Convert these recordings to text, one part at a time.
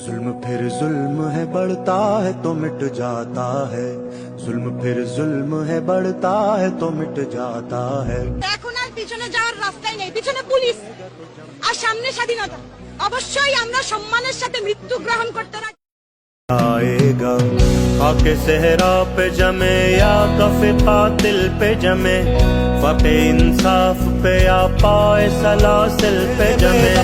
जुल्म फिर जुल्म है, बढ़ता है तो मिट जाता है। जुल्म फिर जुल्म है, बढ़ता है तो मिट जाता है। এখন আর পিছনে যাওয়ার রাস্তাই নেই, পিছনে পুলিশ আর সামনে স্বাধীনতা। অবশ্যই আমরা সম্মানের সাথে মৃত্যু গ্রহণ করতে রাজি। आएगा खाके सहरा पे जमे या कफे कातिल पे जमे, फपे इंसाफ पे या पाए सलासिल पे जमे।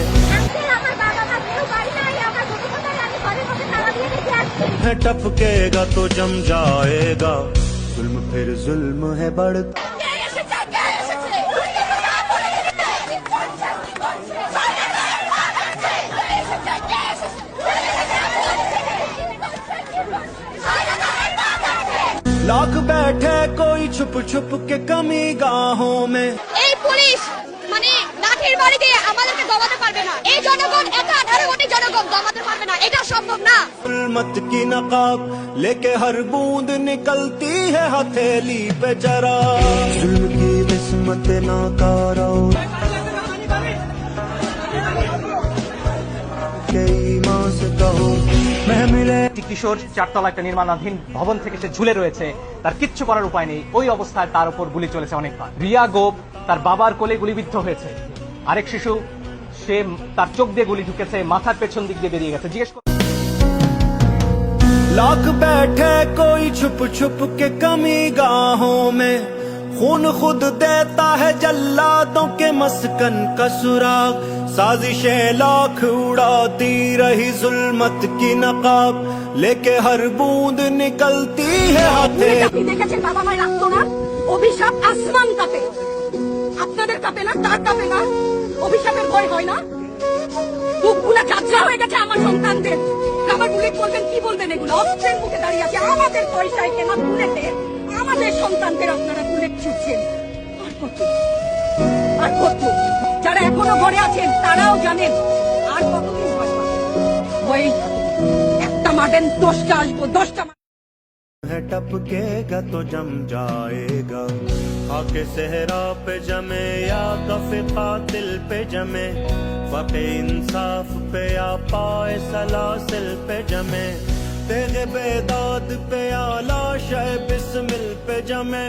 है टपकेगा तो जम जाएगा, जुल्म फिर जुल्म है बढ़ता। लाख बैठे कोई छुप छुप के कमी गाहों में। এই পুলিশ মানে লাঠির বাড়ি দিয়ে আমাদেরকে দমাতে পারবে না। এই জনগণ একা 18 কোটি জনগণ দমাতে পারবে না, এটা সম্ভব না। जुल्मत की नकाब लेके हर बूंद निकलती है हथेली पे जरा। जुल्म की किस्मत नाकारा के ईमान से कहो महमिले। কিশোর চারতলা একটা নির্মাণাধীন ভবন থেকে সে ঝুলে রয়েছে, তার কিচ্ছু করার উপায় নেই। ওই অবস্থায় তার উপর গুলি চলেছে অনেকবার। রিয়া গোপ তার বাবার কোলে গুলিবিদ্ধ হয়েছে। আরেক শিশু, সে তার চোখ দিয়ে গুলি ঢুকেছে, মাথার পেছন দিক দিয়ে বেরিয়ে গেছে। জিজ্ঞেস लाख बैठे कोई छुप छुप के कमी गाहों में, खून खुद देता है जल्लादों के मस्कन का सुराग। साजिशें लाख उड़ाती रही जुल्मत की नकाब लेके हर बूंद निकलती है हाथे। আপনি দেখেছেন বাবা মায়ের আত্মনা, অভিশাপ আসমান কাঁপে। আপনাদের কাঁপে না? তার কাঁপে না? অভিশাপের ভয় হয় না? বুকগুলা চাচা হয়ে গেছে আমার সন্তানদের। আমার বুলেট বলবেন, কি বলবেন? এগুলো অস্ত্রের মুখে দাঁড়িয়ে আছে, আমাদের পয়সায় কেনা বুলেটে আমাদের সন্তানদের আপনারা বুলেট ছুটছেন। আর কত আর কত? যারা এখনো ঘরে আছেন তারাও জানেন আর কতদিন ভয় পাবেন। ভয়েই একটা মারেন, 10টা আসবো, 10টা है टपकेगा तो जम जाएगा, खाके सहरा पे जमे या कफे कातिल पे जमे, फपे इंसाफ पे या पाए सलासिल पे जमे। तेगे बेदाद पे या लाश बिस्मिल पे जमे।